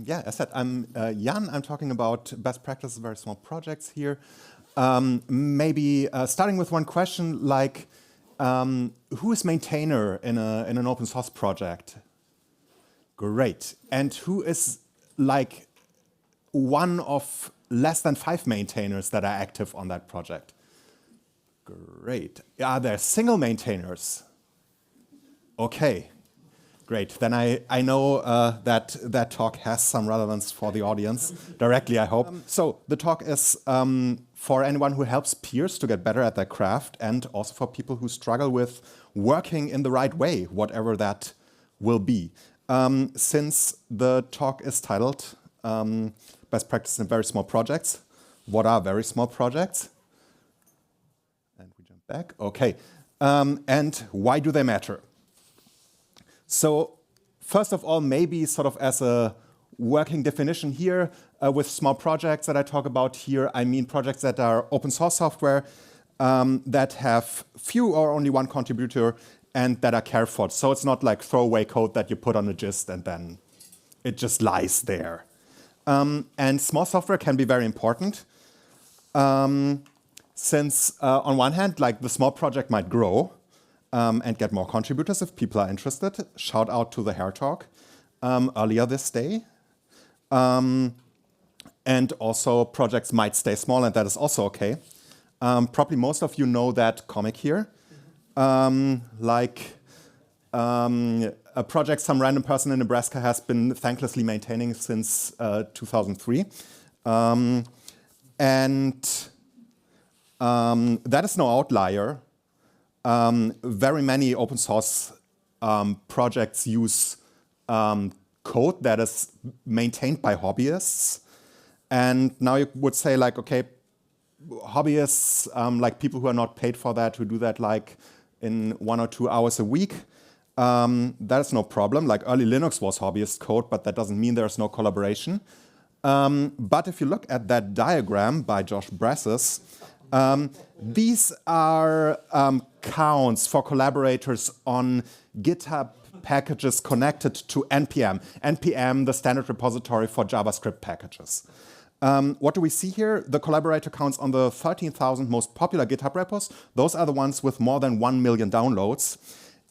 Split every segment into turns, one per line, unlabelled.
Yeah, as said, I'm Jan. I'm talking about best practices, very small projects here. Maybe starting with one question like, who is maintainer in an open source project? Great. And who is like one of less than 5 maintainers that are active on that project? Great. Are there single maintainers? Okay. Great. Then I know that that talk has some relevance for the audience directly, I hope. So the talk is for anyone who helps peers to get better at their craft and also for people who struggle with working in the right way, whatever that will be. Since the talk is titled Best Practices in Very Small Projects, what are very small projects? And we jump back. OK. And why do they matter? So first of all, maybe sort of as a working definition here, with small projects that I talk about here, I mean projects that are open source software that have few or only one contributor and that are cared for. So it's not like throwaway code that you put on a gist and then it just lies there. And small software can be very important since on one hand, like the small project might grow and get more contributors if people are interested. Shout out to the Hair Talk earlier this day. And also projects might stay small, and that is also OK. Probably most of you know that comic here. A project some random person in Nebraska has been thanklessly maintaining since 2003. That is no outlier. Very many open source projects use code that is maintained by hobbyists. And now you would say, like, OK, hobbyists, like people who are not paid for that, who do that like in 1 or 2 hours a week, that is no problem. Like early Linux was hobbyist code, but that doesn't mean there's no collaboration. But if you look at that diagram by Josh Brasses, these are counts for collaborators on GitHub packages connected to NPM. NPM, the standard repository for JavaScript packages. What do we see here? The collaborator counts on the 13,000 most popular GitHub repos. Those are the ones with more than 1 million downloads.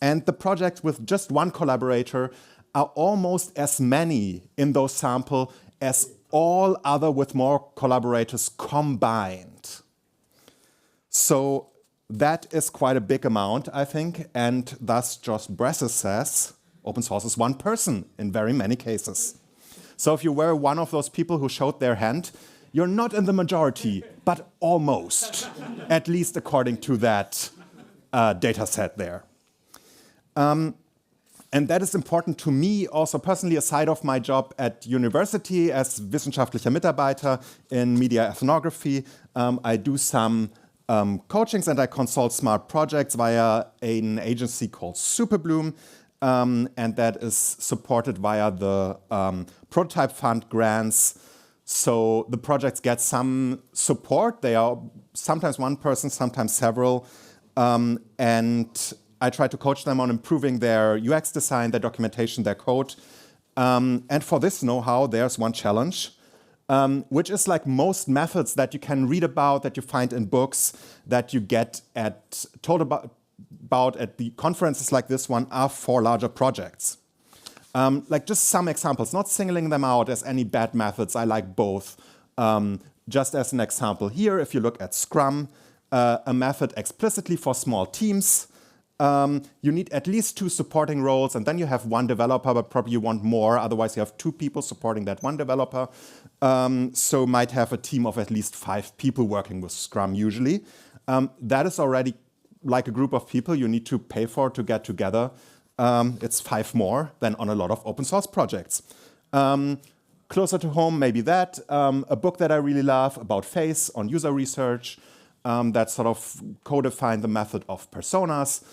And the projects with just one collaborator are almost as many in those sample as all other with more collaborators combined. So that is quite a big amount, I think. And thus, Josh Brasses says, open source is one person in very many cases. So if you were one of those people who showed their hand, you're not in the majority, but almost, at least according to that data set there. And that is important to me also personally, aside of my job at university as wissenschaftlicher Mitarbeiter in media ethnography. I do some coachings and I consult smart projects via an agency called Superbloom. And that is supported via the Prototype Fund grants. So the projects get some support. They are sometimes one person, sometimes several. And I try to coach them on improving their UX design, their documentation, their code. And for this know-how, there's one challenge, which is like most methods that you can read about, that you find in books, that you get told about at the conferences like this one are for larger projects. Like just some examples, not singling them out as any bad methods. I like both. Just as an example here, if you look at Scrum, a method explicitly for small teams, you need at least 2 supporting roles, and then you have 1 developer, but probably you want more. Otherwise, you have 2 people supporting that 1 developer. So might have a team of at least 5 people working with Scrum usually. That is already like a group of people you need to pay for to get together. It's 5 more than on a lot of open source projects. Closer to home, maybe that. A book that I really love about face on user research that sort of codified the method of personas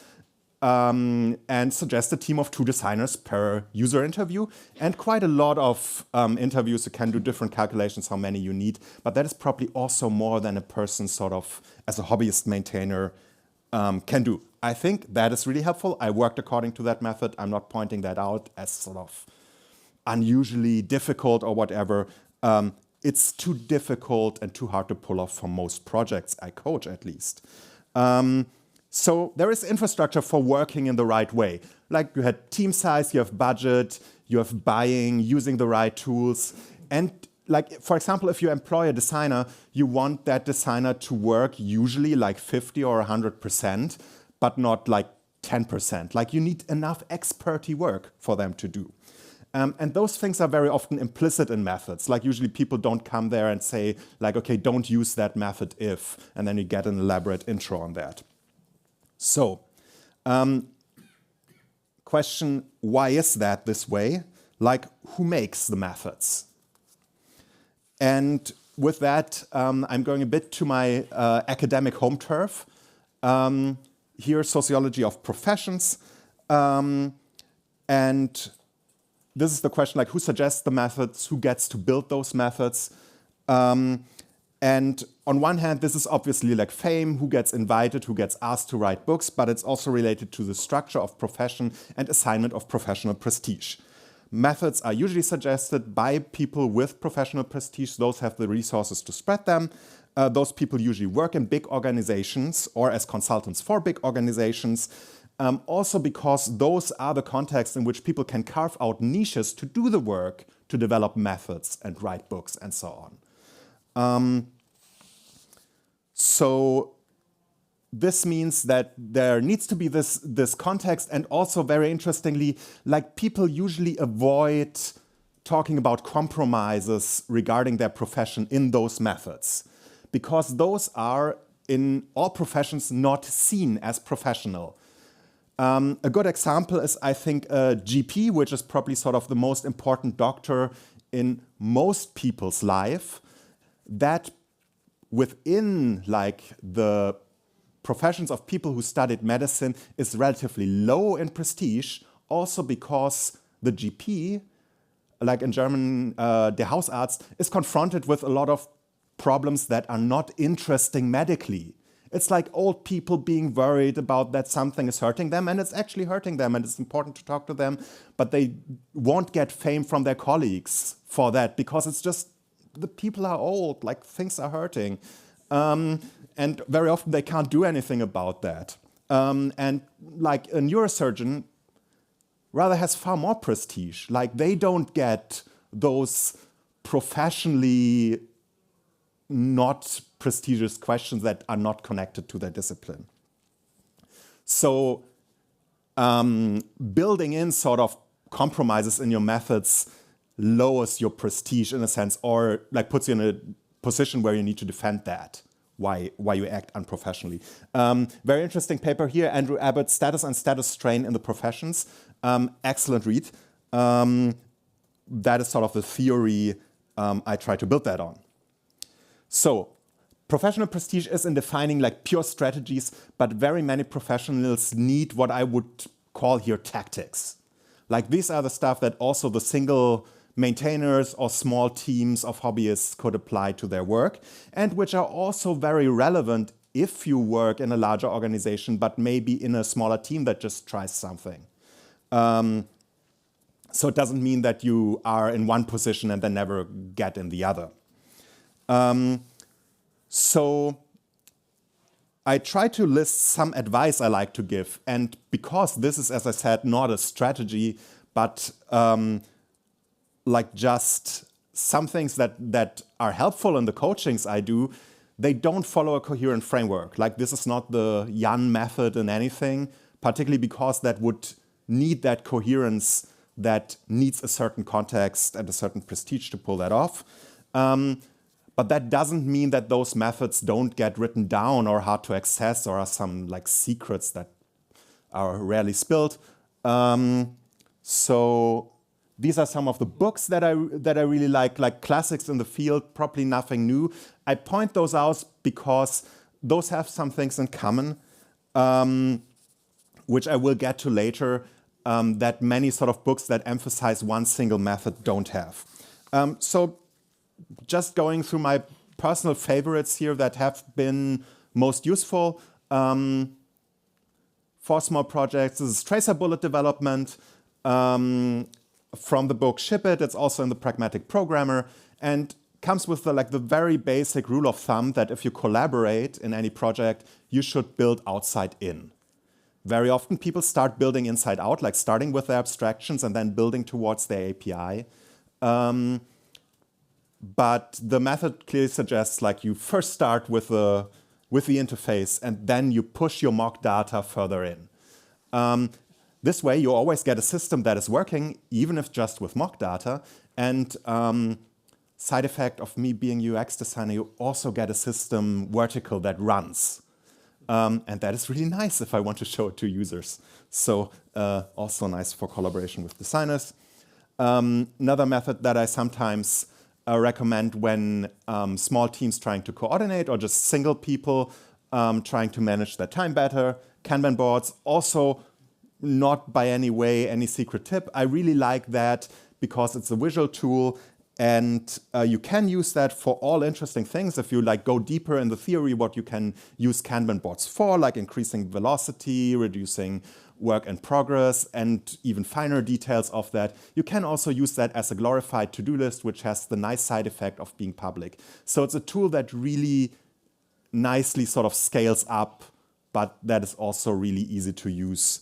and suggest a team of 2 designers per user interview. And quite a lot of interviews, you can do different calculations how many you need. But that is probably also more than a person sort of as a hobbyist maintainer can do. I think that is really helpful. I worked according to that method. I'm not pointing that out as sort of unusually difficult or whatever. It's too difficult and too hard to pull off for most projects I coach, at least. So there is infrastructure for working in the right way. Like you had team size, you have budget, you have buying, using the right tools. And like, for example, if you employ a designer, you want that designer to work usually like 50 or 100%, but not like 10%. Like you need enough experty work for them to do. And those things are very often implicit in methods. Like usually people don't come there and say like, okay, don't use that method if, and then you get an elaborate intro on that. So, question, why is that this way? Like, who makes the methods? And with that, I'm going a bit to my academic home turf. Here, sociology of professions. And this is the question, like, who suggests the methods? Who gets to build those methods? And on one hand, this is obviously like fame, who gets invited, who gets asked to write books, but it's also related to the structure of profession and assignment of professional prestige. Methods are usually suggested by people with professional prestige. Those have the resources to spread them. Those people usually work in big organizations or as consultants for big organizations. Also because those are the contexts in which people can carve out niches to do the work, to develop methods and write books and so on. So this means that there needs to be this context, and also very interestingly, like people usually avoid talking about compromises regarding their profession in those methods, because those are in all professions not seen as professional. A good example is, I think, a GP, which is probably sort of the most important doctor in most people's life, that within like the professions of people who studied medicine is relatively low in prestige, also because the GP, like in German, der Hausarzt, is confronted with a lot of problems that are not interesting medically. It's like old people being worried about that something is hurting them, and it's actually hurting them, and it's important to talk to them, but they won't get fame from their colleagues for that, because it's just, the people are old, like things are hurting. And very often they can't do anything about that. And like a neurosurgeon rather has far more prestige. Like they don't get those professionally not prestigious questions that are not connected to their discipline. So building in sort of compromises in your methods lowers your prestige in a sense, or like puts you in a position where you need to defend that, why you act unprofessionally. Very interesting paper here, Andrew Abbott, Status and Status Strain in the Professions. Excellent read. That is sort of the theory I try to build that on. So professional prestige is in defining like pure strategies, but very many professionals need what I would call here tactics. Like these are the stuff that also the single maintainers or small teams of hobbyists could apply to their work, and which are also very relevant if you work in a larger organization, but maybe in a smaller team that just tries something. So it doesn't mean that you are in one position and then never get in the other. So I try to list some advice I like to give, and because this is, as I said, not a strategy, but like just some things that are helpful in the coachings I do, they don't follow a coherent framework. Like this is not the Jan method in anything, particularly because that would need that coherence that needs a certain context and a certain prestige to pull that off. But that doesn't mean that those methods don't get written down or hard to access or are some like secrets that are rarely spilled. So these are some of the books that I really like classics in the field, probably nothing new. I point those out because those have some things in common, which I will get to later, that many sort of books that emphasize one single method don't have. So just going through my personal favorites here that have been most useful. For small projects, this is tracer bullet development. from the book Ship It. It's also in the Pragmatic Programmer, and comes with the very basic rule of thumb that if you collaborate in any project, you should build outside in. Very often people start building inside out, like starting with their abstractions and then building towards their API. But the method clearly suggests like you first start with the interface and then you push your mock data further in. This way you always get a system that is working, even if just with mock data. And side effect of me being UX designer, you also get a system vertical that runs. And that is really nice if I want to show it to users. So also nice for collaboration with designers. Another method that I sometimes recommend when small teams trying to coordinate or just single people trying to manage their time better. Kanban boards, also not by any way any secret tip. I really like that because it's a visual tool and you can use that for all interesting things. If you like go deeper in the theory, what you can use Kanban boards for, like increasing velocity, reducing work in progress, and even finer details of that. You can also use that as a glorified to-do list, which has the nice side effect of being public. So it's a tool that really nicely sort of scales up, but that is also really easy to use,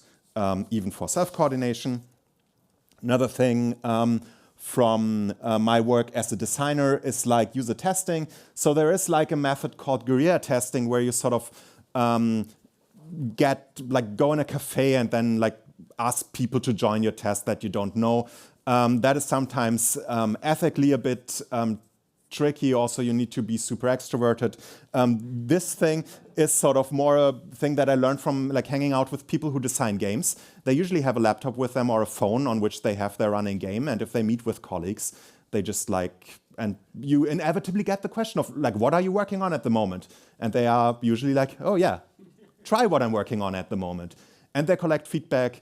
even for self-coordination. Another thing from my work as a designer is like user testing. So there is like a method called guerrilla testing where you sort of go in a cafe and then like ask people to join your test that you don't know. That is sometimes ethically a bit tricky. Also, you need to be super extroverted. This thing is sort of more a thing that I learned from like hanging out with people who design games. They usually have a laptop with them or a phone on which they have their running game. And if they meet with colleagues, they just like, and you inevitably get the question of like, what are you working on at the moment? And they are usually like, oh yeah, try what I'm working on at the moment. And they collect feedback.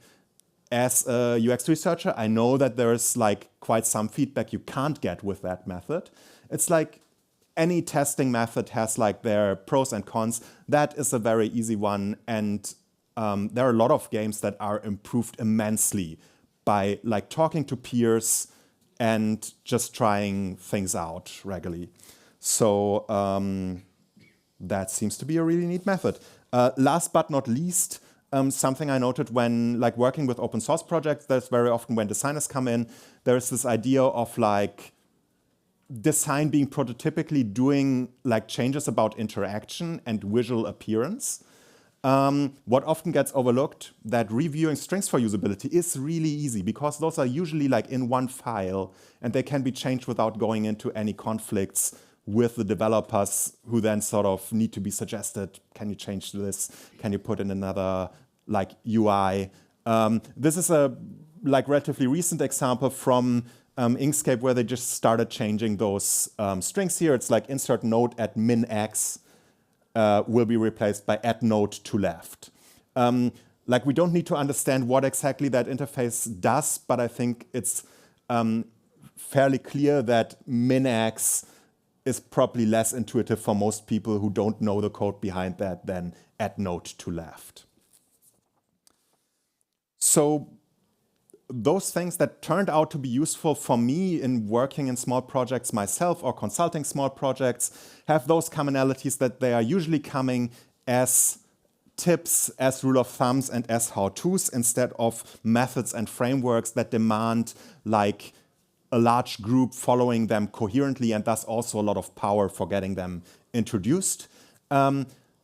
As a UX researcher, I know that there's like quite some feedback you can't get with that method. It's like any testing method has like their pros and cons. That is a very easy one. And there are a lot of games that are improved immensely by like talking to peers and just trying things out regularly. So that seems to be a really neat method. Last but not least, something I noted when like working with open source projects, there's very often when designers come in, there's this idea of like design being prototypically doing like changes about interaction and visual appearance. What often gets overlooked, that reviewing strings for usability is really easy because those are usually like in one file and they can be changed without going into any conflicts with the developers who then sort of need to be suggested. Can you change this? Can you put in another like UI? This is a like relatively recent example from Inkscape where they just started changing those strings here. It's like insert node at min x will be replaced by add node to left. Like we don't need to understand what exactly that interface does, but I think it's fairly clear that min x is probably less intuitive for most people who don't know the code behind that than add node to left. So those things that turned out to be useful for me in working in small projects myself or consulting small projects have those commonalities that they are usually coming as tips, as rule of thumbs, and as how-tos instead of methods and frameworks that demand like a large group following them coherently and thus also a lot of power for getting them introduced.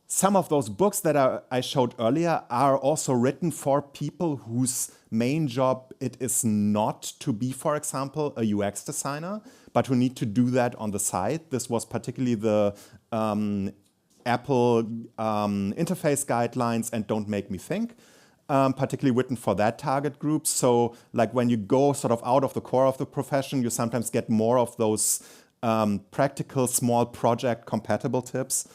Some of those books that I showed earlier are also written for people whose main job it is not to be, for example, a UX designer, but who need to do that on the side. This was particularly the Apple interface guidelines and Don't Make Me Think, particularly written for that target group. So like when you go sort of out of the core of the profession, you sometimes get more of those practical small project compatible tips.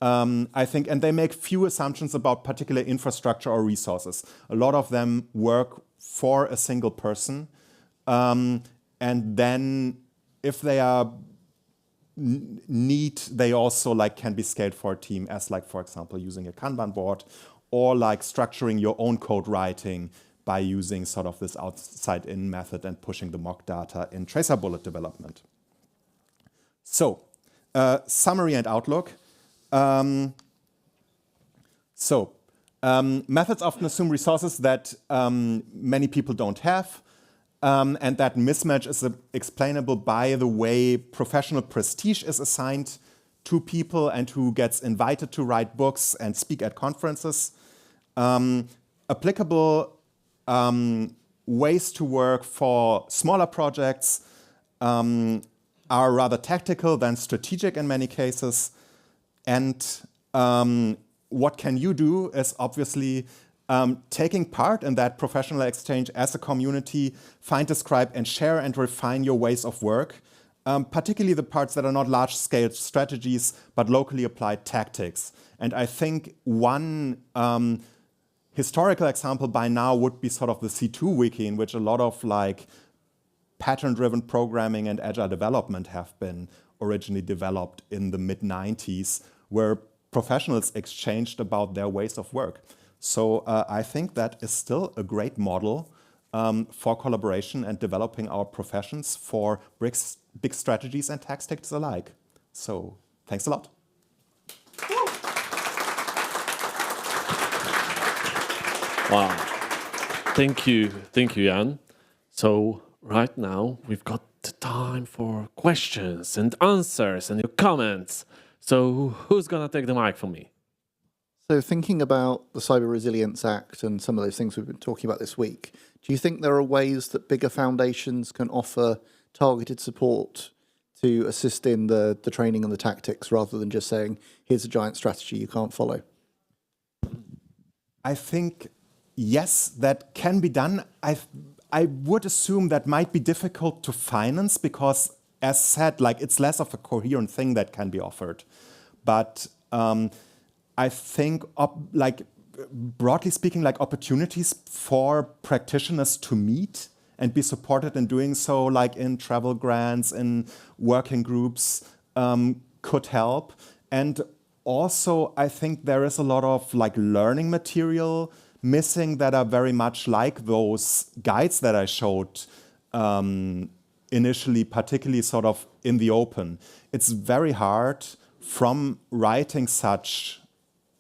I think, and they make few assumptions about particular infrastructure or resources. A lot of them work for a single person. And then if they are neat, they also like can be scaled for a team as like, for example, using a Kanban board or like structuring your own code writing by using sort of this outside-in method and pushing the mock data in tracer bullet development. So, summary and outlook. Methods often assume resources that many people don't have, and that mismatch is explainable by the way professional prestige is assigned to people and who gets invited to write books and speak at conferences. Applicable ways to work for smaller projects are rather tactical than strategic in many cases. And what can you do is obviously taking part in that professional exchange as a community, find, describe, and share and refine your ways of work, particularly the parts that are not large-scale strategies, but locally applied tactics. And I think one historical example by now would be sort of the C2 wiki, in which a lot of like pattern-driven programming and agile development have been originally developed in the mid-90s, where professionals exchanged about their ways of work. So I think that is still a great model for collaboration and developing our professions for big strategies and tactics alike. So thanks a lot.
Wow. Thank you, Jan. So right now we've got the time for questions and answers and your comments. So who's gonna take the mic from me?
So thinking about the Cyber Resilience Act and some of those things we've been talking about this week, do you think there are ways that bigger foundations can offer targeted support to assist in the training and the tactics rather than just saying, here's a giant strategy you can't follow?
I think, yes, that can be done. I would assume that might be difficult to finance because, as said, like it's less of a coherent thing that can be offered. But I think, like broadly speaking, like opportunities for practitioners to meet and be supported in doing so, like in travel grants, in working groups, could help. And also, I think there is a lot of like learning material missing that are very much like those guides that I showed initially, particularly sort of in the open. It's very hard from writing such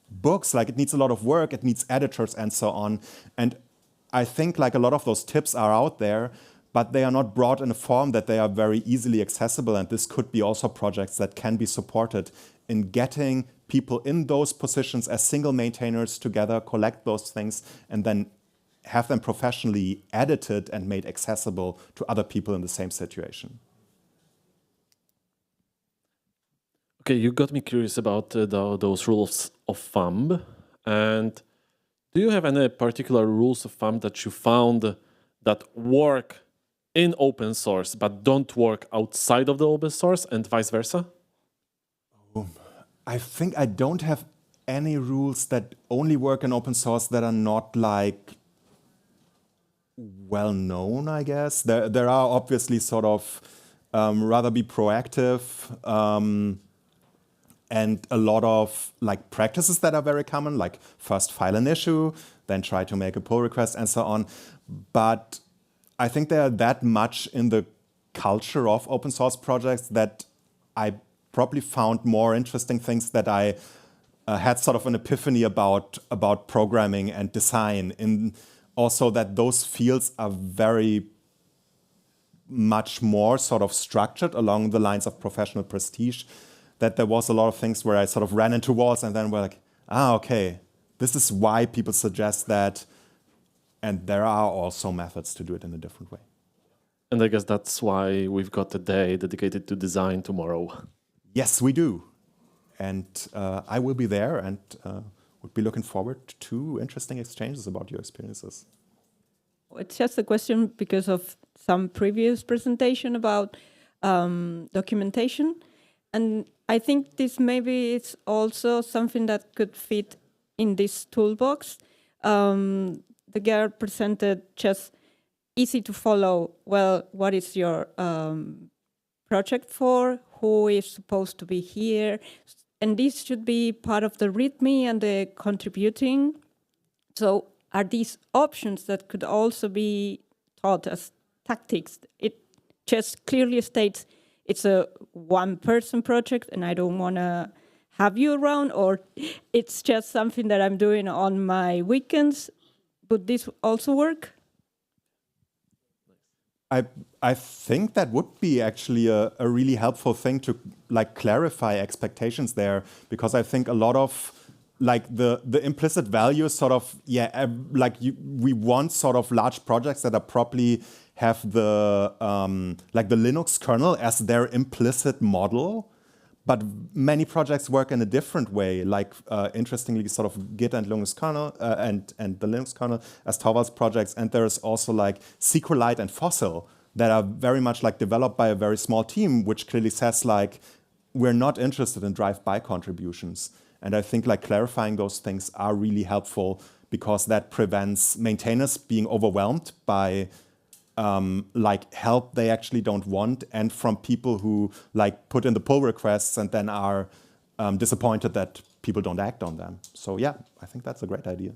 books, like it needs a lot of work, it needs editors and so on. And I think like a lot of those tips are out there, but they are not brought in a form that they are very easily accessible. And this could be also projects that can be supported in getting people in those positions as single maintainers together, collect those things, and then have them professionally edited and made accessible to other people in the same situation.
Okay, you got me curious about those rules of thumb. And do you have any particular rules of thumb that you found that work in open source but don't work outside of the open source and vice versa?
I think I don't have any rules that only work in open source that are not like well known, I guess. There are obviously sort of rather be proactive and a lot of like practices that are very common, like first file an issue, then try to make a pull request and so on. But I think there are that much in the culture of open source projects that I probably found more interesting things that I had sort of an epiphany about programming and design. In also that those fields are very much more sort of structured along the lines of professional prestige, that there was a lot of things where I sort of ran into walls and then were like, okay, this is why people suggest that. And there are also methods to do it in a different way.
And I guess that's why we've got a day dedicated to design tomorrow.
Yes, we do. And I will be there and would be looking forward to interesting exchanges about your experiences.
It's just a question because of some previous presentation about documentation. And I think this maybe is also something that could fit in this toolbox. The girl presented just easy to follow. Well, what is your project for? Who is supposed to be here? And this should be part of the README and the contributing. So are these options that could also be taught as tactics? It just clearly states it's a one-person project and I don't want to have you around, or it's just something that I'm doing on my weekends. Would this also work?
I think that would be actually a really helpful thing to like clarify expectations there, because I think a lot of like the implicit value is sort of, we want sort of large projects that are properly have the like the Linux kernel as their implicit model. But many projects work in a different way, like interestingly, sort of Git and Linux kernel and the Linux kernel as Torvalds projects. And there's also like SQLite and Fossil that are very much like developed by a very small team, which clearly says like, we're not interested in drive-by contributions. And I think like clarifying those things are really helpful, because that prevents maintainers being overwhelmed by like help they actually don't want, and from people who like put in the pull requests and then are disappointed that people don't act on them. So yeah, I think that's a great idea.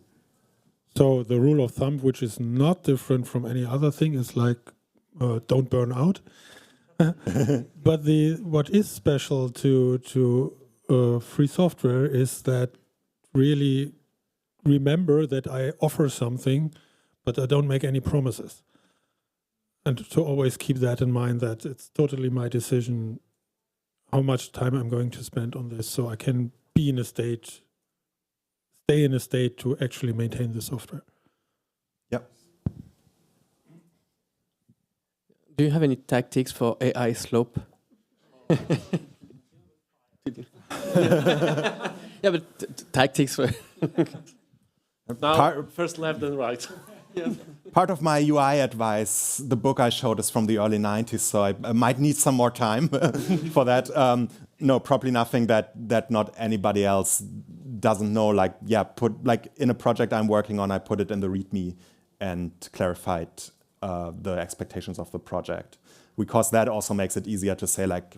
So the rule of thumb, which is not different from any other thing, is like don't burn out. But what is special to free software is that really remember that I offer something, but I don't make any promises. And to always keep that in mind, that it's totally my decision how much time I'm going to spend on this, so I can be in a state, stay in a state to actually maintain the software.
Yep.
Do you have any tactics for AI slope? Yeah, but tactics for...
Now, first left then right.
Part of my UI advice, the book I showed is from the early 90s, so I might need some more time for that. No, probably nothing that not anybody else doesn't know. Like, yeah, put like in a project I'm working on, I put it in the README and clarified the expectations of the project, because that also makes it easier to say like,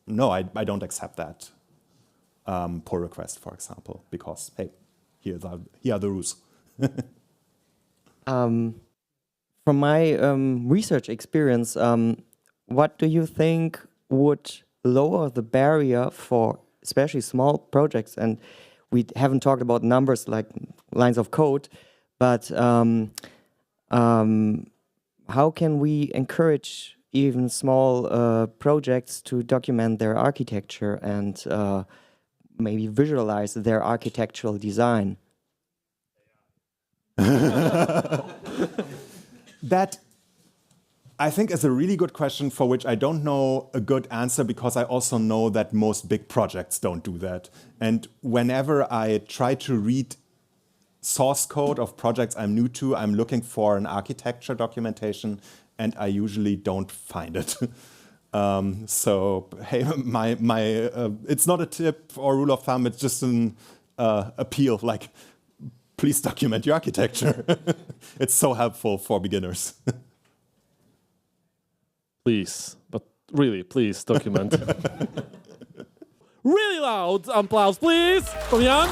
no, I don't accept that pull request, for example, because hey, here are the rules.
From my research experience, what do you think would lower the barrier for especially small projects? And we haven't talked about numbers like lines of code, but how can we encourage even small projects to document their architecture and maybe visualize their architectural design?
That, I think, is a really good question for which I don't know a good answer, because I also know that most big projects don't do that. And whenever I try to read source code of projects I'm new to, I'm looking for an architecture documentation, and I usually don't find it. So, hey, it's not a tip or rule of thumb, it's just an appeal, like, please document your architecture. It's so helpful for beginners.
Please, but really, please document. Really loud applause, please, from Jan.